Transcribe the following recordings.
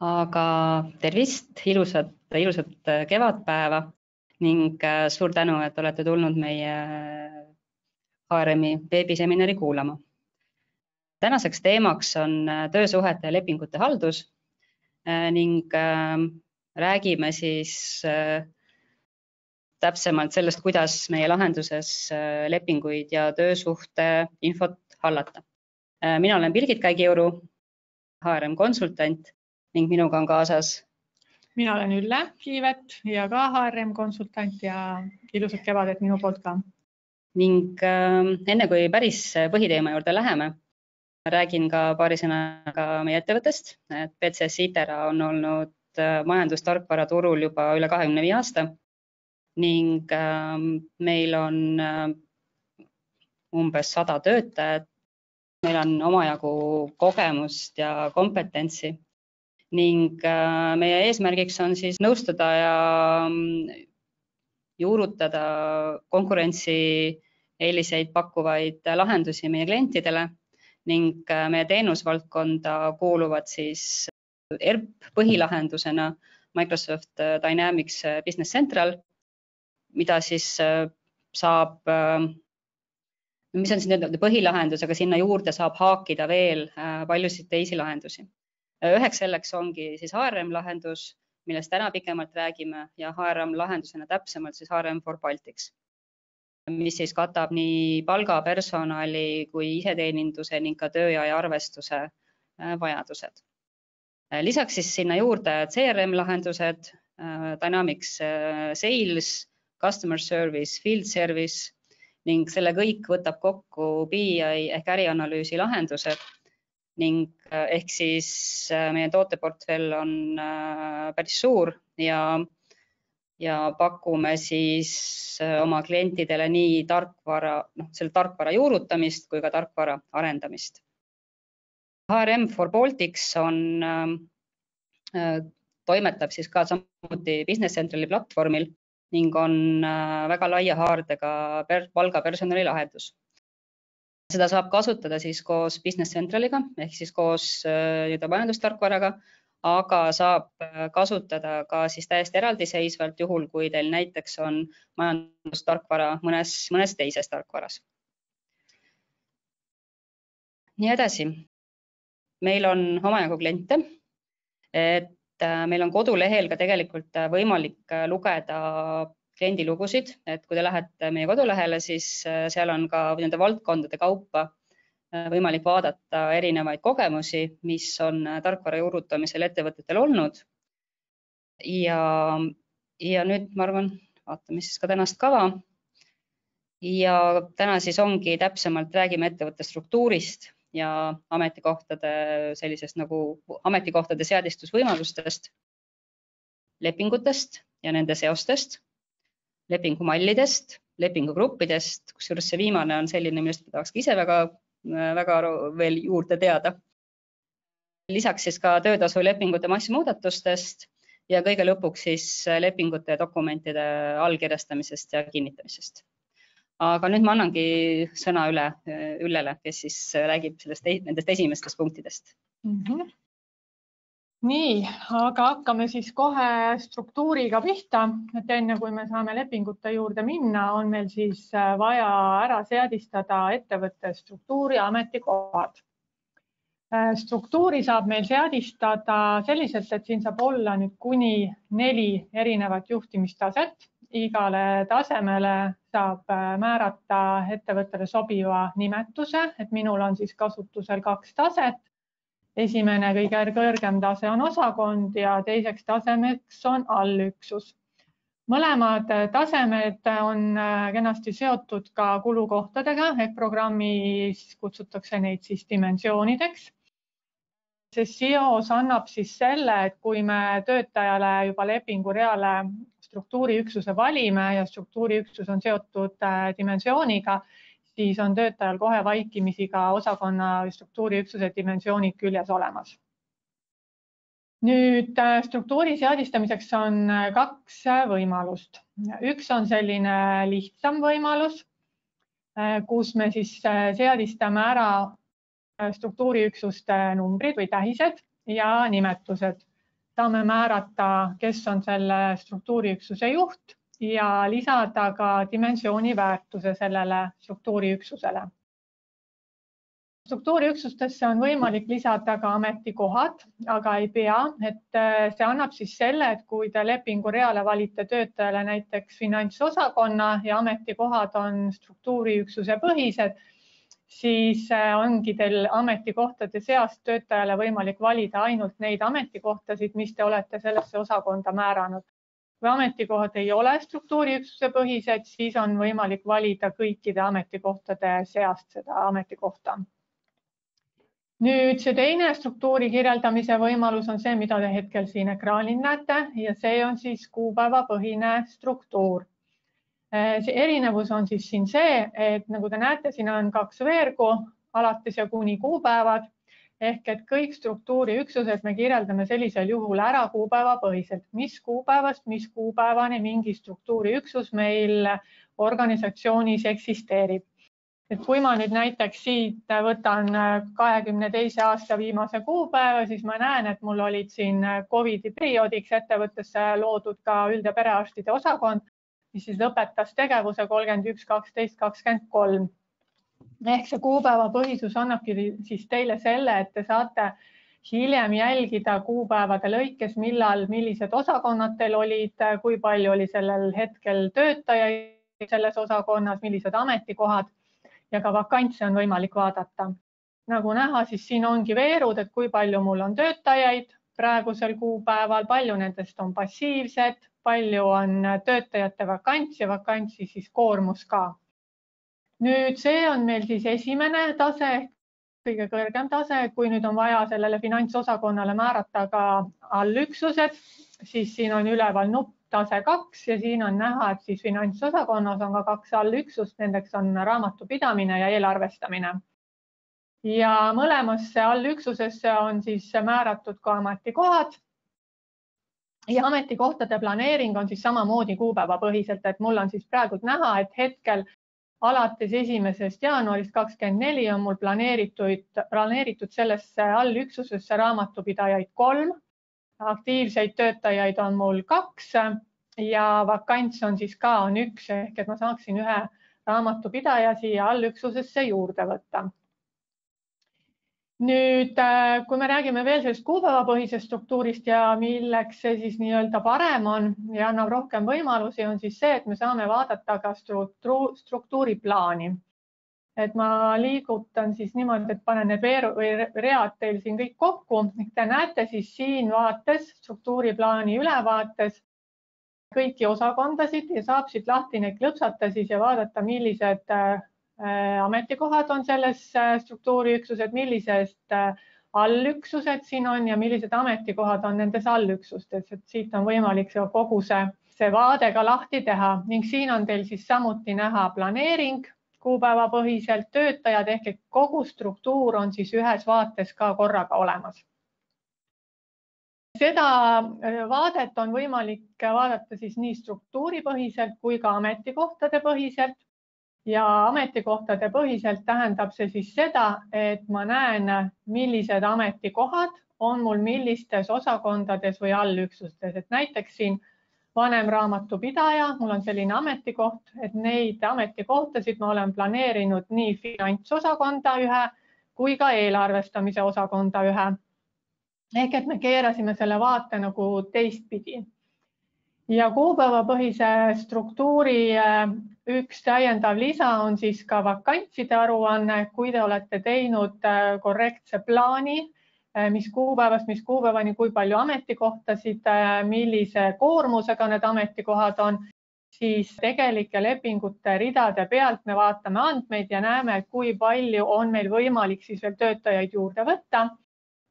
Aga tervist, ilusat kevadpäeva ning suur tänu, et olete tulnud meie HRM-i veebiseminari kuulama. Tänaseks teemaks on töösuhete ja lepingute haldus ning räägime siis täpsemalt sellest, kuidas meie lahenduses lepinguid ja töösuhte infot hallata. Mina olen Birgit Käigiuru, HRM konsultant ning minuga on kaasas. Mina olen Ülle Kiivet ja ka HRM konsultant ja ilusat kevadet minu poolt ka. Ning enne kui päris põhiteema juurde läheme, räägin ka paari sõnaga meie ettevõttest. PCS Itera on olnud majandustarkvara turul juba üle 25 aasta ning meil on umbes 100 töötajat. Meil on omajagu kogemust ja kompetentsi. Ning meie eesmärgiks on siis nõustada ja juurutada konkurentsi eeliseid pakkuvaid lahendusi meie klientidele ning meie teenusvaldkonda kuuluvad siis ERP põhilahendusena Microsoft Dynamics Business Central, mida siis saab, mis on siis põhilahendus, aga sinna juurde saab haakida veel paljusid teisi lahendusi. Üheks selleks ongi siis HRM lahendus, millest täna pikemalt räägime ja HRM lahendusena täpsemalt siis HRM for Baltics, mis siis katab nii palgapersonali kui iseteeninduse ning ka tööaja arvestuse vajadused. Lisaks siis sinna juurde CRM lahendused, Dynamics Sales, Customer Service, Field Service ning selle kõik võtab kokku BI ehk ärianalüüsi lahendused. Ning ehk siis meie tooteportfell on päris suur ja pakume siis oma klientidele nii tarkvara juurutamist kui ka tarkvara arendamist. HRM for Baltics toimetab siis ka samuti Business Centrali platvormil ning on väga laia haardega palgapersonali lahendus. Seda saab kasutada siis koos Business Centraliga ehk siis koos majandustarkvaraga, aga saab kasutada ka siis täiesti eraldiseisvalt juhul, kui teil näiteks on majandustarkvara mõnes teises tarkvaras. Nii edasi. Meil on omajagu kliente, et meil on kodulehel ka tegelikult võimalik lugeda kliendilugusid, et kui te lähete meie kodulehele, siis seal on ka nende valdkondade kaupa võimalik vaadata erinevaid kogemusi, mis on tarkvara juurutamisel ettevõtetel olnud. Ja nüüd ma arvan, vaatame siis ka tänast kava. Ja täna siis ongi täpsemalt räägime ettevõtte struktuurist ja ametikohtade seadistusvõimalustest, lepingutest ja nende seostest, lepingumallidest, lepingugruppidest, kusjuures see viimane on selline, millest tahaks ise väga veel juurde teada. Lisaks siis ka töötasu lepingute massimuudatustest ja kõige lõpuks siis lepingute ja dokumentide allkirjastamisest ja kinnitamisest. Aga nüüd ma annangi sõna Üllele, kes siis räägib nendest esimestest punktidest. Nii, aga hakkame siis kohe struktuuriga pihta, et enne kui me saame lepingute juurde minna, on meil siis vaja ära seadistada ettevõtte struktuuri ja ametikohad. Struktuuri saab meil seadistada selliselt, et siin saab olla nüüd kuni 4 erinevat juhtimistaset. Igale tasemele saab määrata ettevõttele sobiva nimetuse, et minul on siis kasutusel 2 taset. Esimene kõige kõrgem tase on osakond ja teiseks tasemeks on allüksus. Mõlemad tasemed on kenasti seotud ka kulukohtadega, ehk programmis kutsutakse neid siis dimensioonideks. See seos annab siis selle, et kui me töötajale juba lepingureale struktuuriüksuse valime ja struktuuriüksus on seotud dimensiooniga, siis on töötajal kohe vaikimisi ka osakonna struktuuriüksuse dimensioonid küljes olemas. Nüüd struktuuri seadistamiseks on 2 võimalust. Üks on selline lihtsam võimalus, kus me siis seadistame ära struktuuriüksuste numbrid või tähised ja nimetused. saame määrata, kes on selle struktuuriüksuse juht ja lisada ka dimensiooni väärtuse sellele struktuuriüksusele. Struktuuriüksustesse on võimalik lisada ka ametikohad, aga ei pea, et see annab siis selle, et kui te lepingu reale valite töötajale näiteks finantsosakonna ja ametikohad on struktuuriüksuse põhised, siis ongi teil ametikohtade seast töötajale võimalik valida ainult neid ametikohtasid, mis te olete sellesse osakonda määranud. Kui ametikohad ei ole struktuuriüksuse põhised, siis on võimalik valida kõikide ametikohtade seast seda ametikohta. Nüüd see teine struktuuri kirjeldamise võimalus on see, mida te hetkel siin ekraanil näete ja see on siis kuupäevapõhine struktuur. See erinevus on siis siin see, et nagu te näete, siin on 2 veergu alates ja kuni kuupäevad ehk et kõik struktuuriüksused me kirjeldame sellisel juhul ära kuupäevapõhiselt, mis kuupäevast, mis kuupäevani mingi struktuuriüksus meil organisatsioonis eksisteerib. Et kui ma nüüd näiteks siit võtan 22. aasta viimase kuupäeva, siis ma näen, et mul olid siin COVID-i perioodiks ettevõttesse loodud ka üld- ja perearstide osakond, mis siis lõpetas tegevuse 31.12.23. Ehk see kuupäevapõhisus annabki siis teile selle, et te saate hiljem jälgida kuupäevade lõikes, millal millised osakonnad teil olid, kui palju oli sellel hetkel töötajaid selles osakonnas, millised ametikohad. Ja ka vakantse on võimalik vaadata. Nagu näha, siis siin ongi veerud, et kui palju mul on töötajaid praegusel kuupäeval, palju nendest on passiivsed, palju on töötajate vakants ja vakantsi siis koormus ka. Nüüd see on meil siis esimene tase, kõige kõrgem tase, kui nüüd on vaja sellele finantsosakonnale määrata ka allüksused, siis siin on üleval nupp tase 2 ja siin on näha, et siis finantsosakonnas on ka 2 allüksust, nendeks on raamatupidamine ja eelarvestamine. Ja mõlemasse allüksusesse on siis määratud ka ametikohad ja ametikohtade planeering on siis samamoodi kuupäevapõhiselt, et mul on siis praegu näha, et hetkel alates 1. jaanuarist 2024 on mul planeeritud sellesse allüksusesse raamatupidajaid 3, aktiivseid töötajaid on mul 2 ja vakants on siis ka 1 ehk et ma saaksin ühe raamatupidaja siia allüksusesse juurde võtta. Nüüd, kui me räägime veel sellest kuupäevapõhisest struktuurist ja milleks see siis nii-öelda parem on ja annab rohkem võimalusi, on siis see, et me saame vaadata ka struktuuriplaani. Et ma liigutan siis niimoodi, et panen need read teil siin kõik kokku. Te näete siis siin vaates, struktuuriplaani ülevaates kõiki osakondasid ja saab siit lahti neid klõpsata siis ja vaadata, millised ametikohad on selles struktuuriüksused, millised allüksused siin on ja millised ametikohad on nendes allüksustes. Et siit on võimalik kogu see vaade ka lahti teha ning siin on teil siis samuti näha planeering, kuupäevapõhiselt töötajad ehk kogu struktuur on siis ühes vaates ka korraga olemas. Seda vaadet on võimalik vaadata siis nii struktuuripõhiselt kui ka ametikohtade põhiselt ja ametikohtade põhiselt tähendab see siis seda, et ma näen, millised ametikohad on mul millistes osakondades või allüksustes, et näiteks siin vanemraamatupidaja, mul on selline ametikoht, et neid ametikohtasid ma olen planeerinud nii finantsosakonda ühe kui ka eelarvestamise osakonda ühe. Ehk et me keerasime selle vaate nagu teistpidi. Ja kuupäevapõhise struktuuri üks täiendav lisa on siis ka vakantside aruanne, kui te olete teinud korrektse plaani, mis kuupäevast, mis kuupäevani, kui palju ametikohtasid, millise koormusega need ametikohad on, siis tegelike lepingute ridade pealt me vaatame andmeid ja näeme, kui palju on meil võimalik siis veel töötajaid juurde võtta,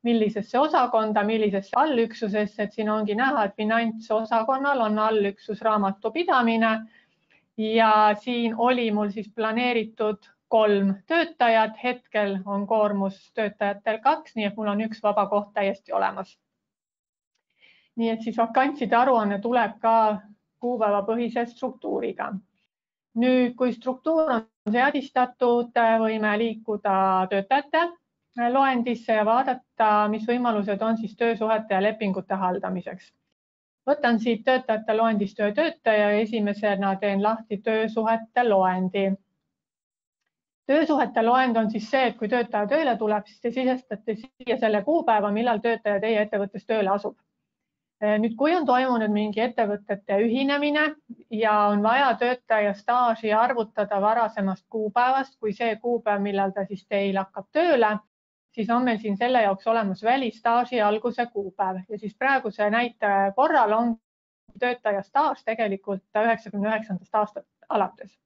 millisesse osakonda, millisesse allüksusesse, et siin ongi näha, et finantsosakonnal on allüksus raamatupidamine ja siin oli mul siis planeeritud 3 töötajat, hetkel on koormus töötajatel 2, nii et mul on 1 vaba koht täiesti olemas. Nii et siis vakantside aruanne tuleb ka kuupäevapõhise struktuuriga. Nüüd, kui struktuur on seadistatud, võime liikuda töötajate loendisse ja vaadata, mis võimalused on siis töösuhete ja lepingute haldamiseks. Võtan siit töötajate loendist ühe töötaja ja esimesena teen lahti töösuhete loendi. Töösuhete loend on siis see, et kui töötaja tööle tuleb, siis te sisestate siia selle kuupäeva, millal töötaja teie ettevõttes tööle asub. Nüüd, kui on toimunud mingi ettevõtete ühinemine ja on vaja töötaja staaži arvutada varasemast kuupäevast, kui see kuupäev, millal ta siis teil hakkab tööle, siis on meil siin selle jaoks olemas välistaaži alguse kuupäev ja siis praeguse näite korral on töötaja staaž tegelikult 99. aastat alates.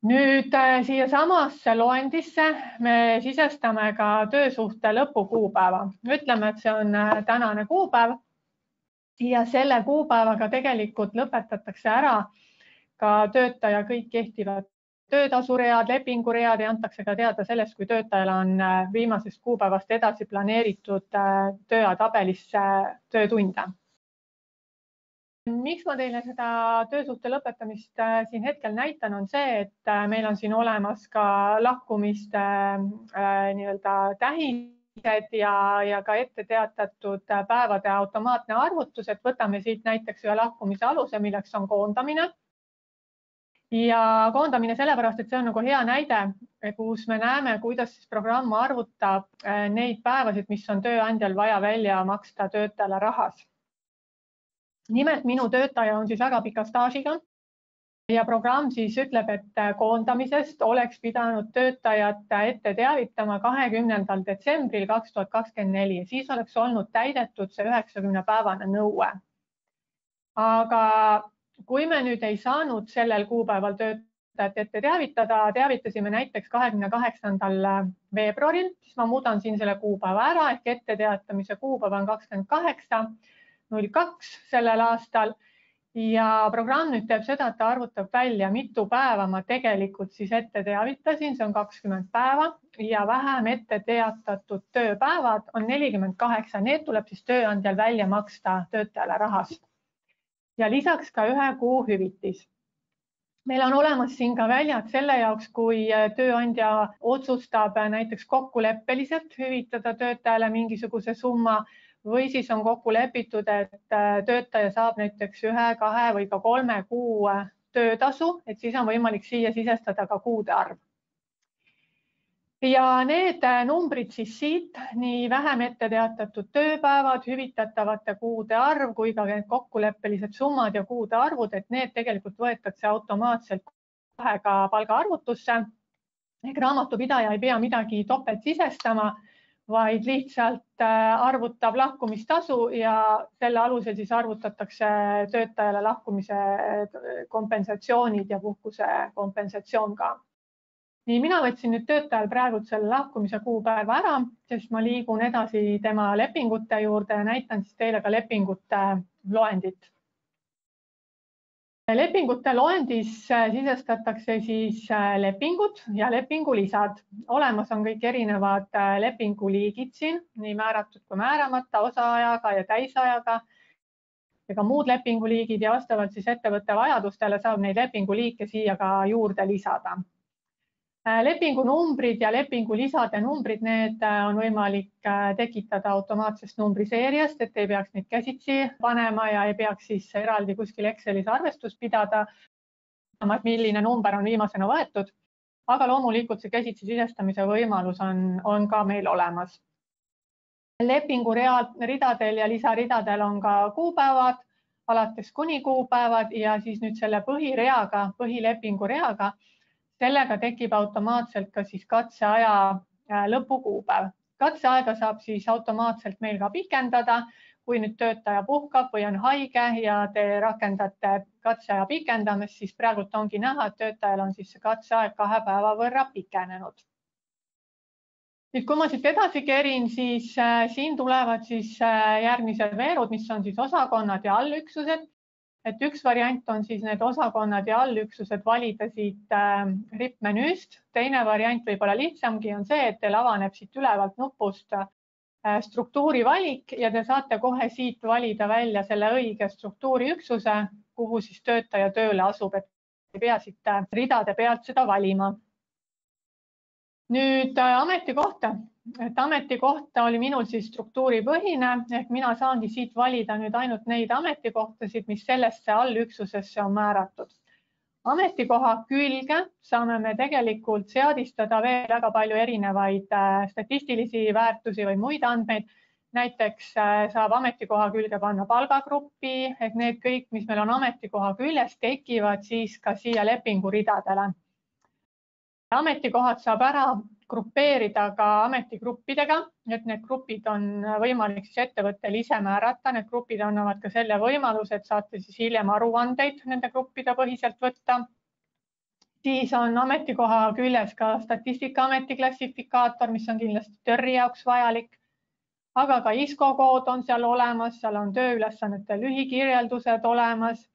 Nüüd siia samasse loendisse me sisestame ka töösuhte lõpukuupäeva. Ütleme, et see on tänane kuupäev ja selle kuupäevaga tegelikult lõpetatakse ära ka töötaja kõik kehtivad töötasuread, lepinguread ja antakse ka teada sellest, kui töötajal on viimasest kuupäevast edasi planeeritud tööatabelisse töötunde. Miks ma teile seda töösuhte lõpetamist siin hetkel näitan, on see, et meil on siin olemas ka lahkumiste tähised ja ka ette teatatud päevade automaatne arvutus, et võtame siit näiteks ühe lahkumise aluse, milleks on koondamine. Ja koondamine sellepärast, et see on nagu hea näide, kus me näeme, kuidas siis programm arvutab neid päevasid, mis on tööandjal vaja välja maksta töötajale rahas. Nimelt minu töötaja on siis väga pika staažiga ja programm siis ütleb, et koondamisest oleks pidanud töötajat ette teavitama 20. detsembril 2024. Siis oleks olnud täidetud see 90-päevane nõue. Aga kui me nüüd ei saanud sellel kuupäeval töötajat ette teavitada, teavitasime näiteks 28. veebruaril, siis ma muudan siin selle kuupäeva ära, ehk ette teatamise kuupäev on 28.02 sellel aastal ja programm nüüd teeb seda, et ta arvutab välja, mitu päeva ma tegelikult siis ette teavitasin, see on 20 päeva ja vähem ette teatatud tööpäevad on 48, need tuleb siis tööandjal välja maksta töötajale rahas. Ja lisaks ka 1 kuu hüvitis. Meil on olemas siin ka väljad selle jaoks, kui tööandja otsustab näiteks kokkuleppeliselt hüvitada töötajale mingisuguse summa või siis on kokku lepitud, et töötaja saab näiteks 1, 2 või ka 3 kuu töötasu, et siis on võimalik siia sisestada ka kuude arv. Ja need numbrid siis siit, nii vähem ette teatatud tööpäevad, hüvitatavate kuude arv kui ka kokkuleppelised summad ja kuude arvud, et need tegelikult võetakse automaatselt ka palgaarvutusse. Raamatupidaja ei pea midagi topelt sisestama, vaid lihtsalt arvutab lahkumistasu ja selle alusel siis arvutatakse töötajale lahkumise kompensatsioonid ja puhkuse kompensatsioon ka. Nii, mina võtsin nüüd töötajal praegu selle lahkumise kuupäeva ära, sest ma liigun edasi tema lepingute juurde ja näitan siis teile ka lepingute loendit. Lepingute loendis sisestatakse siis lepingud ja lepingulisad. Olemas on kõik erinevad lepinguliigid siin, nii määratud kui määramata, osaajaga ja täisajaga ja ka muud lepinguliigid ja vastavalt siis ettevõtte vajadustele saab neid lepinguliike siia ka juurde lisada. Lepingunumbrid ja lepingulisade numbrid, need on võimalik tekitada automaatsest numbriseerijast, et ei peaks neid käsitsi panema ja ei peaks siis eraldi kuskil Excelis arvestust pidada, milline number on viimasena võetud, aga loomulikult see käsitsi sisestamise võimalus on ka meil olemas. Lepingu ridadel ja lisaridadel on ka kuupäevad, alates kuni kuupäevad ja siis nüüd selle põhireaga, põhilepingu reaga, sellega tekib automaatselt ka siis katseaja lõpukuupäev. Katseaega saab siis automaatselt meil ka pikendada, kui nüüd töötaja puhkab või on haige ja te rakendate katseaja pikendamist, siis praegult ongi näha, et töötajal on siis see katseaeg 2 päeva võrra pikenenud. Nüüd, kui ma siit edasi kerin, siis siin tulevad siis järgmised veerud, mis on siis osakonnad ja allüksused. Et üks variant on siis need osakonnad ja allüksused valida siit RIP-menüüst. Teine variant võib-olla lihtsamgi on see, et teil avaneb siit ülevalt nupust struktuuri valik ja te saate kohe siit valida välja selle õige struktuuriüksuse, kuhu siis töötaja tööle asub, et ei pea siit ridade pealt seda valima. Nüüd ametikohta. et ametikoht oli minul siis struktuuripõhine ehk mina saangi siit valida nüüd ainult neid ametikohtasid, mis sellesse allüksusesse on määratud. Ametikoha külge saame me tegelikult seadistada veel väga palju erinevaid statistilisi väärtusi või muid andmeid. Näiteks saab ametikoha külge panna palgagruppi ehk need kõik, mis meil on ametikoha küljes, tekivad siis ka siia lepinguridadele. Ametikohad saab ära grupeerida ka ametigruppidega, et need grupid on võimalik siis ettevõttel ise määrata. Need grupid annavad ka selle võimaluse, et saate siis hiljem aruandeid nende gruppide põhiselt võtta. Siis on ametikoha küljes ka Statistikaameti klassifikaator, mis on kindlasti TÖRi jaoks vajalik. Aga ka ISCO kood on seal olemas, seal on tööülesannete lühikirjeldused olemas.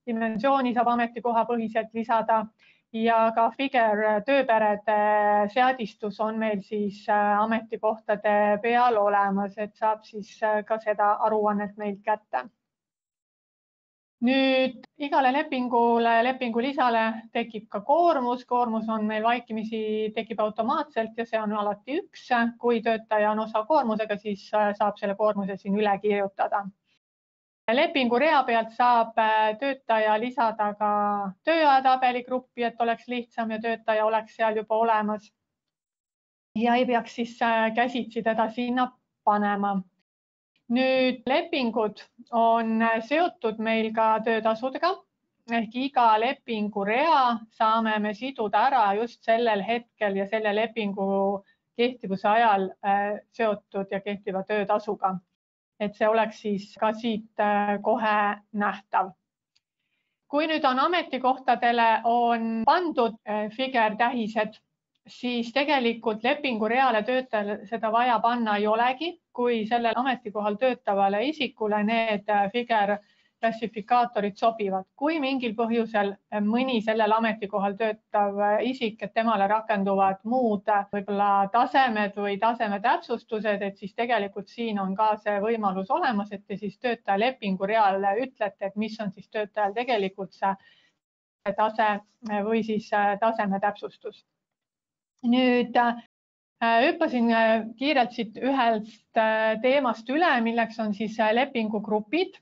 Dimensiooni saab ametikoha põhiselt lisada. Ja ka Figure tööperede seadistus on meil siis ametikohtade peal olemas, et saab siis ka seda aruannet meilt kätte. Nüüd igale lepingu lisale tekib ka koormus. Koormus on meil vaikimisi tekib automaatselt ja see on alati 1. Kui töötaja on osakoormusega, siis saab selle koormuse siin üle kirjutada. Lepingu rea pealt saab töötaja lisada ka tööajatabeli gruppi, et oleks lihtsam ja töötaja oleks seal juba olemas. Ja ei peaks siis käsitsi teda sinna panema. Nüüd lepingud on seotud meil ka töötasudega. Ehk iga lepingu rea saame me siduda ära just sellel hetkel ja selle lepingu kehtivuse ajal seotud ja kehtiva töötasuga. Et see oleks siis ka siit kohe nähtav. Kui nüüd on ametikohtadele on pandud Figure tähised, siis tegelikult lepingu reale töötajale seda vaja panna ei olegi, kui sellel ametikohal töötavale isikule need Figure klassifikaatorid sobivad. Kui mingil põhjusel mõni sellel ametikohal töötav isik, et temale rakenduvad muud võib-olla tasemed või taseme täpsustused, et siis tegelikult siin on ka see võimalus olemas, et te siis töötaja lepingu reale ütlete, et mis on siis töötajal tegelikult see tase või siis taseme täpsustus. Nüüd hüppasin kiirelt siit ühelt teemast üle, milleks on siis lepingugrupid.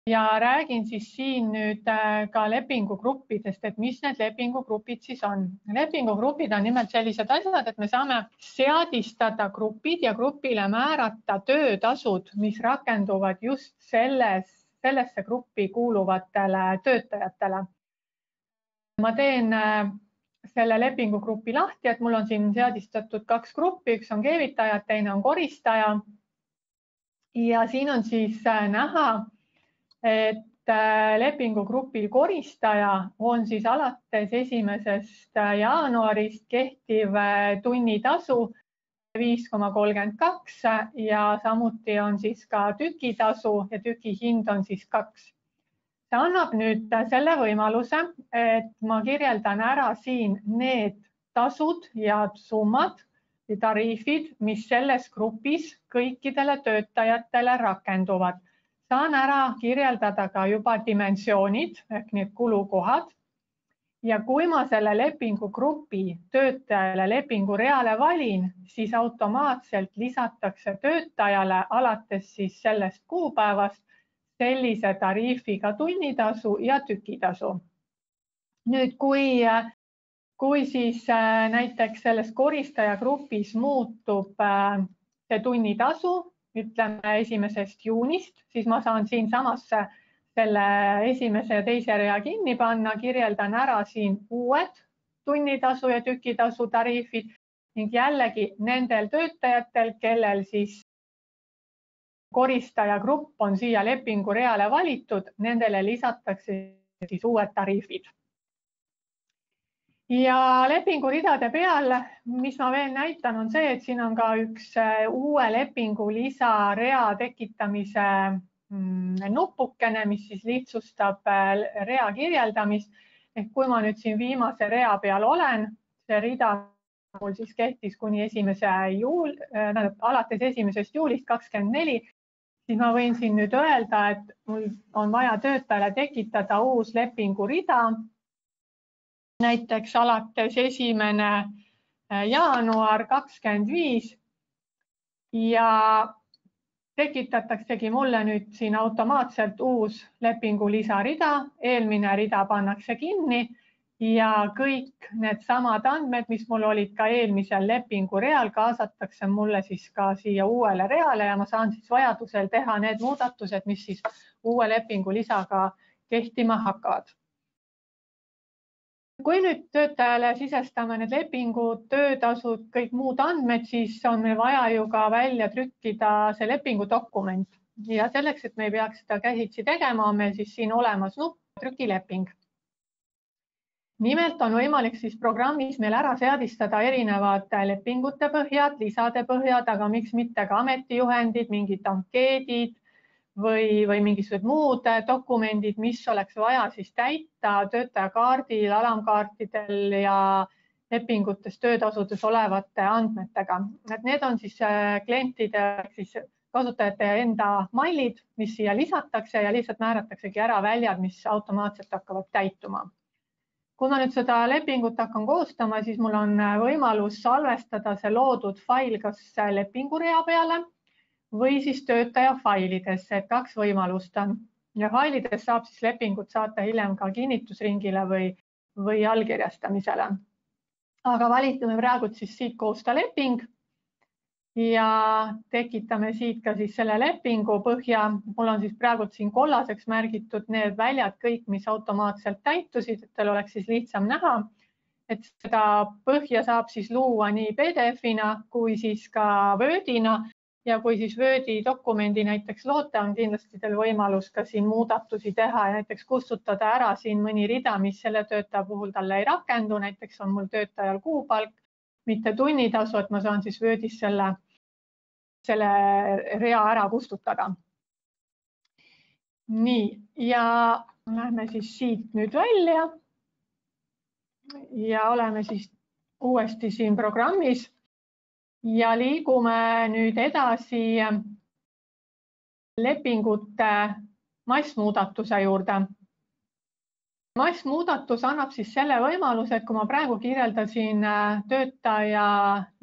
Ja räägin siis siin nüüd ka lepingugruppidest, et mis need lepingugrupid siis on. Lepingugrupid on nimelt sellised asjad, et me saame seadistada grupid ja grupile määrata töötasud, mis rakenduvad just sellesse gruppi kuuluvatele töötajatele. Ma teen selle lepingugrupi lahti, et mul on siin seadistatud 2 gruppi, üks on keevitajad, teine on koristaja. Ja siin on siis näha, et lepingugrupil koristaja on siis alates 1. jaanuarist kehtiv tunnitasu 5,32 ja samuti on siis ka tükitasu ja tükihind on siis 2. See annab nüüd selle võimaluse, et ma kirjeldan ära siin need tasud ja summad ja tariifid, mis selles grupis kõikidele töötajatele rakenduvad. Saan ära kirjeldada ka juba dimensioonid ehk need kulukohad. Ja kui ma selle lepingugrupi töötajale lepingu reale valin, siis automaatselt lisatakse töötajale alates siis sellest kuupäevast sellise tariifiga tunnitasu ja tükitasu. Nüüd, kui siis näiteks selles koristaja grupis muutub see tunnitasu, ütleme 1. juunist, siis ma saan siin samasse selle 1. ja 2. rea kinni panna, kirjeldan ära siin uued tunnitasu ja tükitasu tariifid ning jällegi nendel töötajatel, kellel siis koristaja grupp on siia lepingu reale valitud, nendele lisatakse siis uued tariifid. Ja lepinguridade peal, mis ma veel näitan, on see, et siin on ka üks uue lepingu lisarea tekitamise nupukene, mis siis lihtsustab rea kirjeldamist. Ehk kui ma nüüd siin viimase rea peal olen, see rida mul siis kehtis kuni alates 1. juulist 2024, siis ma võin siin nüüd öelda, et mul on vaja töötajale tekitada uus lepingurida. Näiteks alates 1. jaanuar 25 ja tekitataksegi mulle nüüd siin automaatselt uus lepingu lisarida, eelmine rida pannakse kinni ja kõik need samad andmed, mis mul olid ka eelmisel lepingu real, kaasatakse mulle siis ka siia uuele reale ja ma saan siis vajadusel teha need muudatused, mis siis uue lepingu lisaga kehtima hakkavad. Kui nüüd töötajale sisestame need lepingud, töötasud, kõik muud andmed, siis on meil vaja ju ka välja trükkida see lepingudokument ja selleks, et me ei peaks seda käsitsi tegema, on meil siis siin olemas nupp trükileping. Nimelt on võimalik siis programmis meil ära seadistada erinevad lepingute põhjad, lisade põhjad, aga miks mitte ka ametijuhendid, mingid ankeedid või mingisugused muud dokumendid, mis oleks vaja siis täita töötajakaardil, alamkaartidel ja lepingutes, töötasudes olevate andmetega. Need on siis klientide, siis kasutajate enda mailid, mis siia lisatakse ja lihtsalt määrataksegi ära väljad, mis automaatselt hakkavad täituma. Kui ma nüüd seda lepingut hakkan koostama, siis mul on võimalus salvestada see loodud fail kas lepingurea peale või siis töötaja failidesse, et kaks võimalust on. Ja failides saab siis lepingut saata hiljem ka kinnitusringile või allkirjastamisele. Aga valitame praegu siis siit koosta leping ja tekitame siit ka siis selle lepingu põhja. Mul on siis praegu siin kollaseks märgitud need väljad kõik, mis automaatselt täitusid, et teil oleks siis lihtsam näha. Et seda põhja saab siis luua nii PDF-ina kui siis ka Wordina. Ja kui siis Wordi dokumendi näiteks loote, on kindlasti teil võimalus ka siin muudatusi teha ja näiteks kustutada ära siin mõni rida, mis selle töötaja puhul talle ei rakendu. Näiteks on mul töötajal kuupalk, mitte tunnitasu, et ma saan siis Wordis selle rea ära kustutada. Nii, ja lähme siis siit nüüd välja ja oleme siis uuesti siin programmis. Ja liigume nüüd edasi lepingute massmuudatuse juurde. Massmuudatus annab siis selle võimaluse, et kui ma praegu kirjeldasin töötaja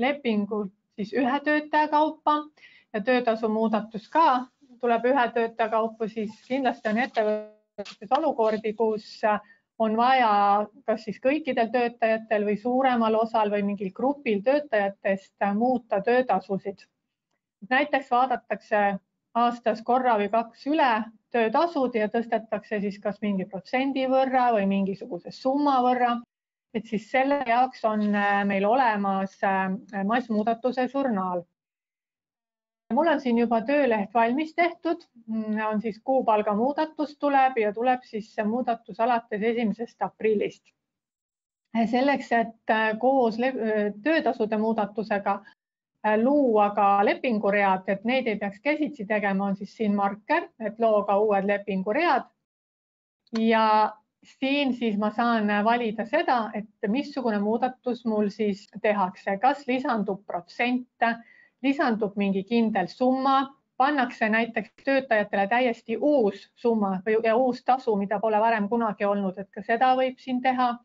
lepingut siis ühe töötaja kaupa ja töötasu muudatus ka tuleb ühe töötaja kaupa, siis kindlasti on ettevõttes olukordi, kus on vaja kas siis kõikidel töötajatel või suuremal osal või mingil grupil töötajatest muuta töötasusid. Näiteks vaadatakse aastas korra või kaks üle töötasud ja tõstetakse siis kas mingi protsendi võrra või mingisuguse summa võrra. Et siis selle jaoks on meil olemas massmuudatuse žurnaal. Mul on siin juba tööleht valmis tehtud, on siis kuupalga muudatus tuleb ja tuleb siis see muudatus alates 1. aprillist. Selleks, et koos töötasude muudatusega luua ka lepinguread, et neid ei peaks käsitsi tegema, on siis siin marker, et loo ka uued lepinguread. Ja siin siis ma saan valida seda, et missugune muudatus mul siis tehakse, kas lisandub protsent, lisandub mingi kindel summa, pannakse näiteks töötajatele täiesti uus summa ja uus tasu, mida pole varem kunagi olnud, et ka seda võib siin teha.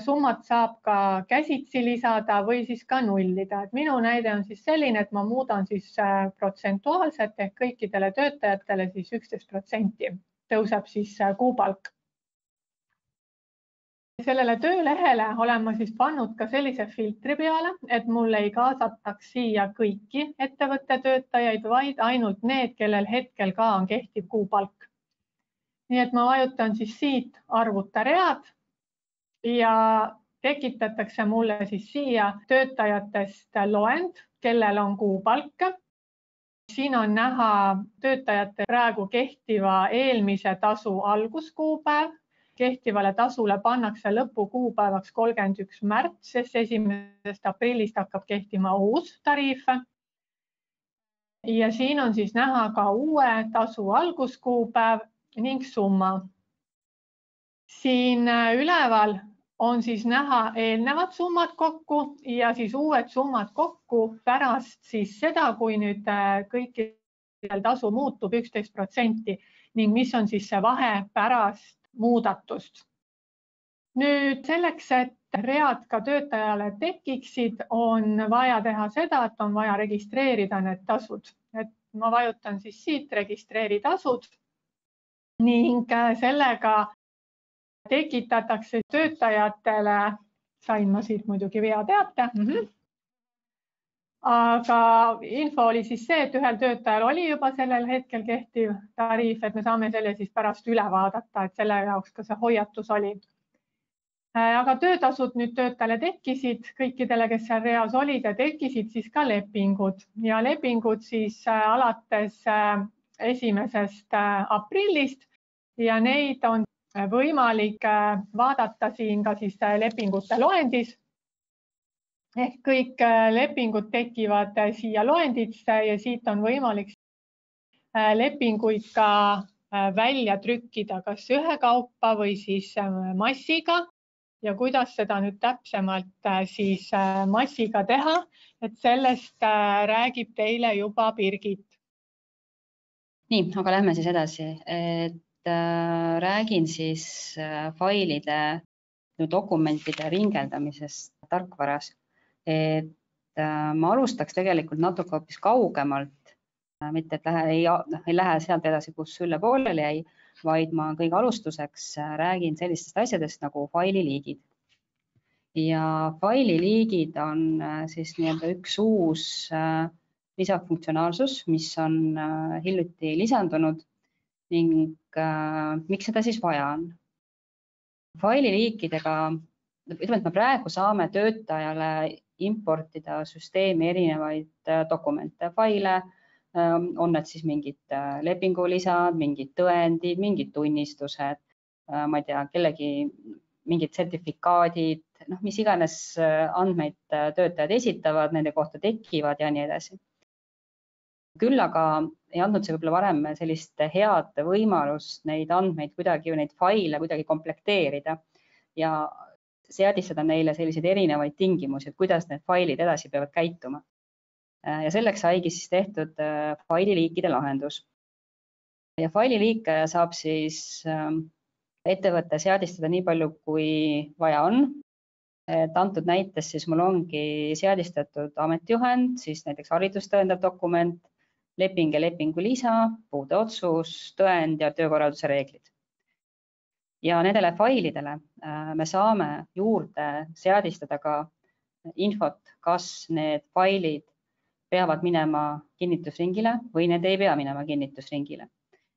Summat saab ka käsitsi lisada või siis ka nullida. Et minu näide on siis selline, et ma muudan siis protsentuaalselt ehk kõikidele töötajatele siis 11% tõuseb siis kuupalk. Sellele töölehele olen ma siis pannud ka sellise filtri peale, et mul ei kaasataks siia kõiki ettevõtte töötajaid, vaid ainult need, kellel hetkel ka on kehtiv kuupalk. Nii et ma vajutan siis siit arvuta read ja tekitatakse mulle siis siia töötajatest loend, kellel on kuupalk. Siin on näha töötajate praegu kehtiva eelmise tasu alguskuupäev. Kehtivale tasule pannakse lõpukuupäevaks 31. märts, sest 1. aprillist hakkab kehtima uus tariif. Ja siin on siis näha ka uue tasu alguskuupäev ning summa. Siin üleval on siis näha eelnevad summad kokku ja siis uued summad kokku pärast siis seda, kui nüüd kõikidel tasu muutub 11% ning mis on siis see vahe pärast muudatust. Nüüd selleks, et read ka töötajale tekiksid, on vaja teha seda, et on vaja registreerida need tasud. Et ma vajutan siis siit registreeri tasud ning sellega tekitatakse töötajatele, sain ma siit muidugi veateate. Aga info oli siis see, et ühel töötajal oli juba sellel hetkel kehtiv tariif, et me saame selle siis pärast üle vaadata, et selle jaoks ka see hoiatus oli. Aga töötasud nüüd töötajale tekkisid kõikidele, kes seal reas olid ja tekkisid siis ka lepingud ja lepingud siis alates 1. aprillist ja neid on võimalik vaadata siin ka siis lepingute loendis. Ehk kõik lepingud tekivad siia loendisse ja siit on võimalik lepinguid ka välja trükkida kas ühekaupa või siis massiga. Ja kuidas seda nüüd täpsemalt siis massiga teha, et sellest räägib teile juba Birgit. Nii, aga lähme siis edasi. Räägin siis failide, dokumentide ringeldamisest tarkvaras. Ma alustaks tegelikult natuke hoopis kaugemalt, mitte et ei lähe sealt edasi, kus Ülle pooleli jäi, vaid ma kõige alustuseks räägin sellistest asjadest nagu faililiigid. Ja faililiigid on siis üks uus lisafunktsionaalsus, mis on hiljuti lisandunud ning miks seda siis vaja on. Faililiikidega, ütleme, et me praegu saame töötajale importida süsteemi erinevaid dokumente, faile, on need siis mingid lepingulisad, mingid tõendid, mingid tunnistused, ma ei tea, kellegi mingid sertifikaadid, mis iganes andmeid töötajad esitavad, nende kohta tekivad ja nii edasi. Küll aga ei andnud see võib-olla varem sellist head võimalust neid andmeid kuidagi või neid faile kuidagi komplekteerida ja seadistada neile selliseid erinevaid tingimusi, et kuidas need failid edasi peavad käituma. Ja selleks saigi siis tehtud faililiikide lahendus. Ja faililiike saab siis ettevõtte seadistada nii palju, kui vaja on. Et antud näites siis mul ongi seadistatud ametijuhend, siis näiteks haridustõendav dokument, leping ja lepingu lisa, puudeotsus, tõend ja töökorralduse reeglid. Ja nendele failidele me saame juurde seadistada ka infot, kas need failid peavad minema kinnitusringile või need ei pea minema kinnitusringile.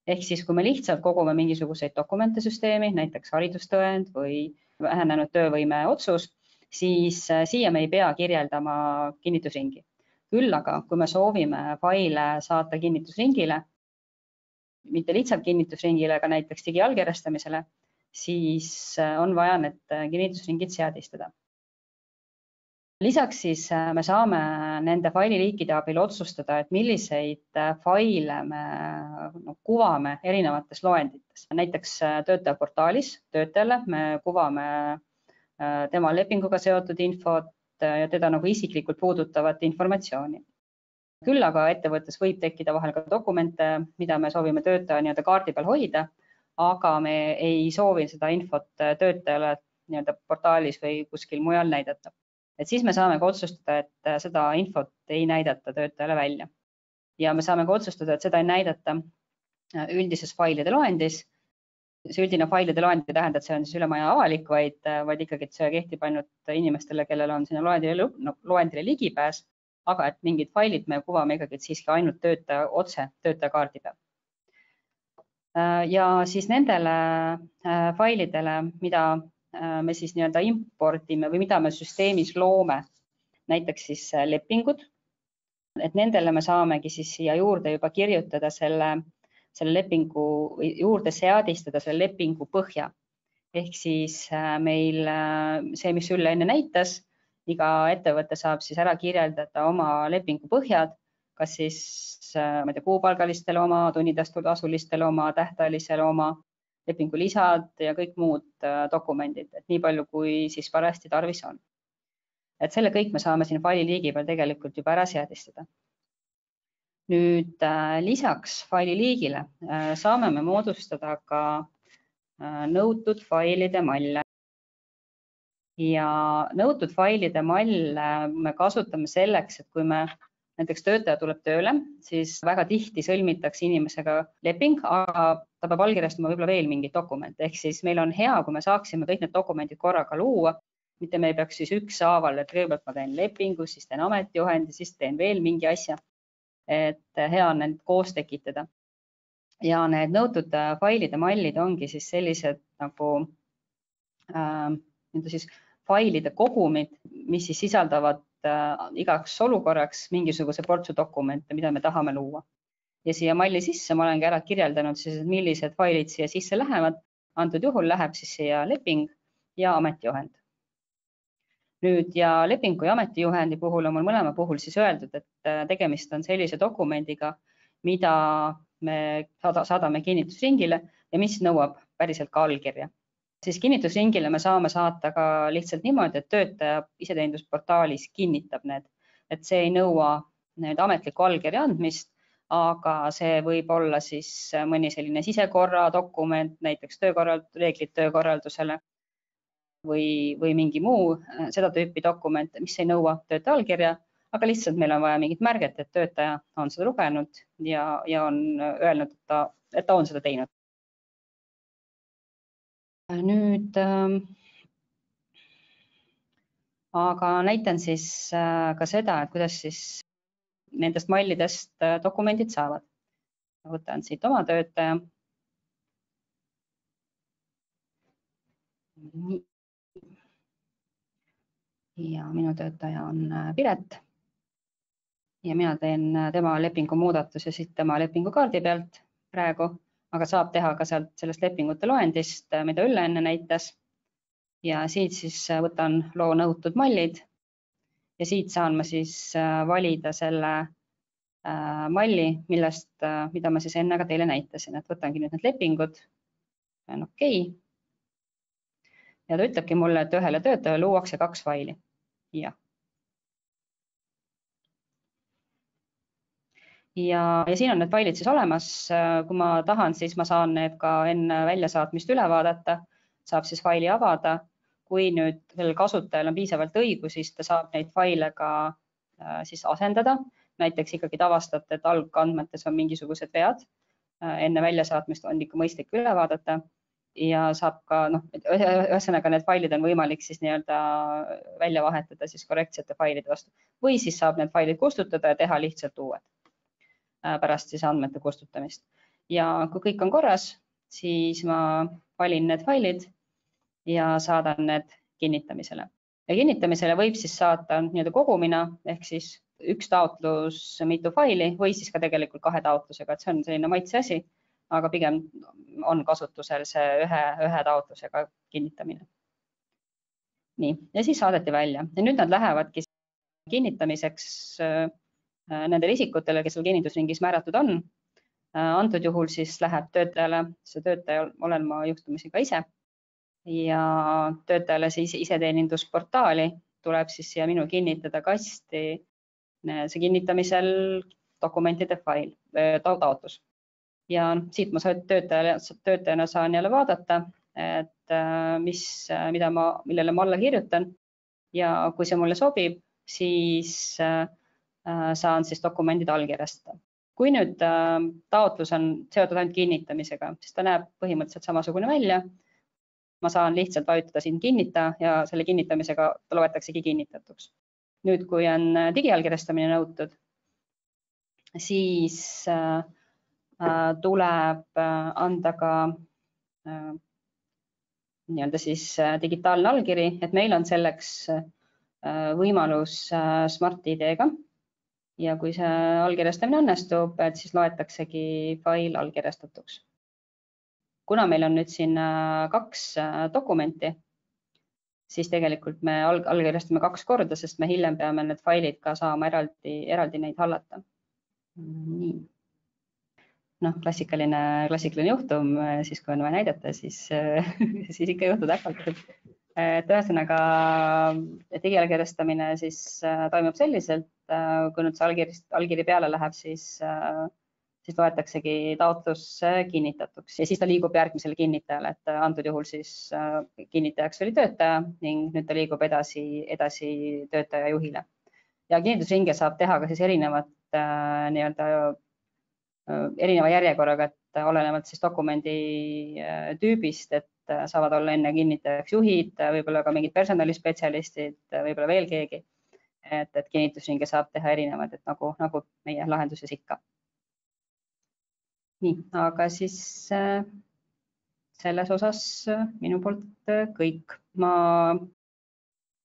Ehk siis, kui me lihtsalt kogume mingisuguseid dokumente süsteemi, näiteks haridustõend või vähenenud töövõime otsus, siis siia me ei pea kirjeldama kinnitusringi. Küll aga, kui me soovime faile saata kinnitusringile, mitte lihtsalt kinnitusringile, aga näiteks digiallkirjastamisele, siis on vaja need kinnitusringid seadistada. Lisaks siis me saame nende faililiikide abil otsustada, et milliseid faile me kuvame erinevates loendites. Näiteks töötajaportaalis töötajale me kuvame tema lepinguga seotud infot ja teda isiklikult puudutavat informatsiooni. Küll aga ettevõttes võib tekkida vahel ka dokumente, mida me soovime töötaja kaardi peal hoida, aga me ei soovi seda infot töötajale portaalis või kuskil mujal näidata. Et siis me saame ka otsustada, et seda infot ei näidata töötajale välja. Ja me saame ka otsustada, et seda ei näidata üldises failide loendis. See üldine failide loend ei tähenda, et see on siis üle maja avalik, vaid ikkagi, et see kehtib ainult inimestele, kellel on sinna loendile ligipääs, aga et mingid failid me kuvame ikkagi siiski ainult otse töötajakaardi peal. Ja siis nendele failidele, mida me siis impordime või mida me süsteemis loome, näiteks siis lepingud, et nendele me saamegi siis siia juurde juba kirjutada selle lepingu juurde seadistada selle lepingu põhja. Ehk siis meil see, mis Ülle enne näitas, iga ettevõte saab siis ära kirjeldada oma lepingu põhjad, kas siis kuupalgalistele oma, tunnitasulistele oma, tähtajalisele oma, lepingu lisad ja kõik muud dokumendid, et nii palju, kui siis parajasti tarvis on. Et selle kõik me saame siin faililiigi peal tegelikult juba ära seadistada. Nüüd lisaks faililiigile saame me moodustada ka nõutud failide malle. ja nõutud failide malle me kasutame selleks, et kui me näiteks töötaja tuleb tööle, siis väga tihti sõlmitakse inimesega leping, aga ta peab allkirjastama võib-olla veel mingit dokumente. Ehk siis meil on hea, kui me saaksime kõik need dokumendid korraga luua, mitte me ei peaks siis ükshaaval, et kõigepealt ma teen lepingu, siis teen ametijuhendi, siis teen veel mingi asja. Et hea on need koos tekitada. Ja need nõutud failide mallid ongi siis sellised nagu siis failide kogumid, mis siis sisaldavad igaks olukorraks mingisuguse portsu dokumente, mida me tahame luua. Ja siia malli sisse ma olengi ära kirjeldanud siis, et millised failid siia sisse lähevad. Antud juhul läheb siis siia leping ja ametijuhend. Nüüd ja lepingu ja ametijuhendi puhul on mul mõlema puhul siis öeldud, et tegemist on sellise dokumendiga, mida me saadame kinnitusringile ja mis nõuab päriselt ka allkirja. Siis kinnitusringile me saame saata ka lihtsalt niimoodi, et töötaja iseteenindusportaalis kinnitab need, et see ei nõua ametliku allkirja andmist, aga see võib olla siis mõni selline sisekorra dokument, näiteks reeglid töökorraldusele või mingi muu seda tüüpi dokument, mis ei nõua töötaja allkirja, aga lihtsalt meil on vaja mingit märget, et töötaja on seda lugenud ja on öelnud, et ta on seda teinud. Nüüd, aga näitan siis ka seda, et kuidas siis nendest mallidest dokumendid saavad. Võtan siit oma töötaja. Ja minu töötaja on Piret. Ja mina teen tema lepingu muudatuse siit tema lepingukaardi pealt praegu. Aga saab teha ka sealt sellest lepingute loendist, mida Ülle enne näitas. Ja siit siis võtan loo nõutud mallid ja siit saan ma siis valida selle malli, mida ma siis enne ka teile näitasin. Et võtangi nüüd need lepingud, on okei. Ja ta ütlebki mulle, et ühele töötajale luuakse 2 faili. Ja siin on need failid siis olemas. Kui ma tahan, siis ma saan need ka enne väljasaatmist üle vaadata, saab siis faili avada. Kui nüüd sellel kasutajal on piisavalt õigus, siis ta saab neid faile ka siis asendada. Näiteks ikkagi tavastate, et algandmetes on mingisugused vead. Enne väljasaatmist on ikka mõistlik üle vaadata ja saab ka, ühesõnaga need failid on võimalik siis välja vahetada siis korrektsete failide vastu. Või siis saab need failid kustutada ja teha lihtsalt uued pärast siis andmete kustutamist. Ja kui kõik on korras, siis ma valin need failid ja saadan need kinnitamisele. Ja kinnitamisele võib siis saata kogumina, ehk siis üks taotlus, mitu faili või siis ka tegelikult 2 taotlusega, et see on selline maitse asi, aga pigem on kasutusel see ühe taotlusega kinnitamine. Nii, ja siis saadeti välja. Ja nüüd nad lähevadki kinnitamiseks nendele isikutele, kes seal kinnitusringis määratud on. Antud juhul siis läheb töötajale, see töötaja olen ma juhtumisi ka ise ja töötajale siis iseteenindusportaali tuleb siis siia minu kinnitada kasti see kinnitamisel dokumentide fail, taotlus. Ja siit ma töötajana saan jälle vaadata, et millele ma alla kirjutan ja kui see mulle sobib, siis saan siis dokumendid allkirjastada. Kui nüüd taotlus on seotud ainult kinnitamisega, siis ta näeb põhimõtteliselt samasugune välja. Ma saan lihtsalt vajutada siin kinnita ja selle kinnitamisega ta loetaksegi kinnitatuks. Nüüd, kui on digiallkirjastamine nõutud, siis tuleb anda ka siis digitaalne allkiri, et meil on selleks võimalus Smart ID-ga. Ja kui see allkirjastamine õnnestub, siis loetaksegi fail allkirjastatuks. Kuna meil on nüüd siin 2 dokumenti, siis tegelikult me allkirjastame 2 korda, sest me hiljem peame need failid ka saama eraldi neid hallata. Nii. Klassikaline juhtum, siis kui on vaja näidata, siis ikka juhtud äkvaldatud. Et ühesõnaga digiallkirjastamine siis toimub selliselt, kui nüüd see allkiri peale läheb, siis siis loetaksegi taotlus kinnitatuks ja siis ta liigub järgmisele kinnitajale, et antud juhul siis kinnitajaks oli töötaja ning nüüd ta liigub edasi töötaja juhile. Ja kinnitusringe saab teha ka siis erineva järjekorraga, et olenevalt siis dokumendi tüübist, et saavad olla enne kinnitajaks juhid, võib-olla ka mingid personalispetsialistid, võib-olla veel keegi, et kinnitusringe saab teha erinevad, et nagu meie lahenduses ikka. Nii, aga siis selles osas minu poolt kõik. Ma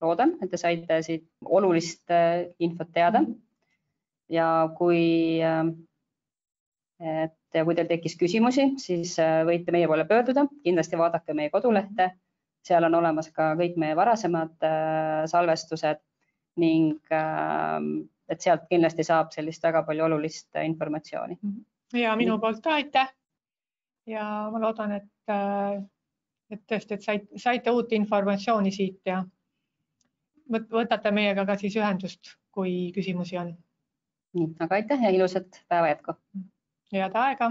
loodan, et te saite siit olulist infot teada ja kui teil tekkis küsimusi, siis võite meie poole pöörduda, kindlasti vaadake meie kodulehte, seal on olemas ka kõik meie varasemad salvestused ning et sealt kindlasti saab sellist väga palju olulist informatsiooni. Ja minu poolt ka aitäh ja ma loodan, et tõesti, et saite uut informatsiooni siit ja võtate meiega ka siis ühendust, kui küsimusi on. Nii, aga aitäh ja ilusat päeva jätku! Head aega!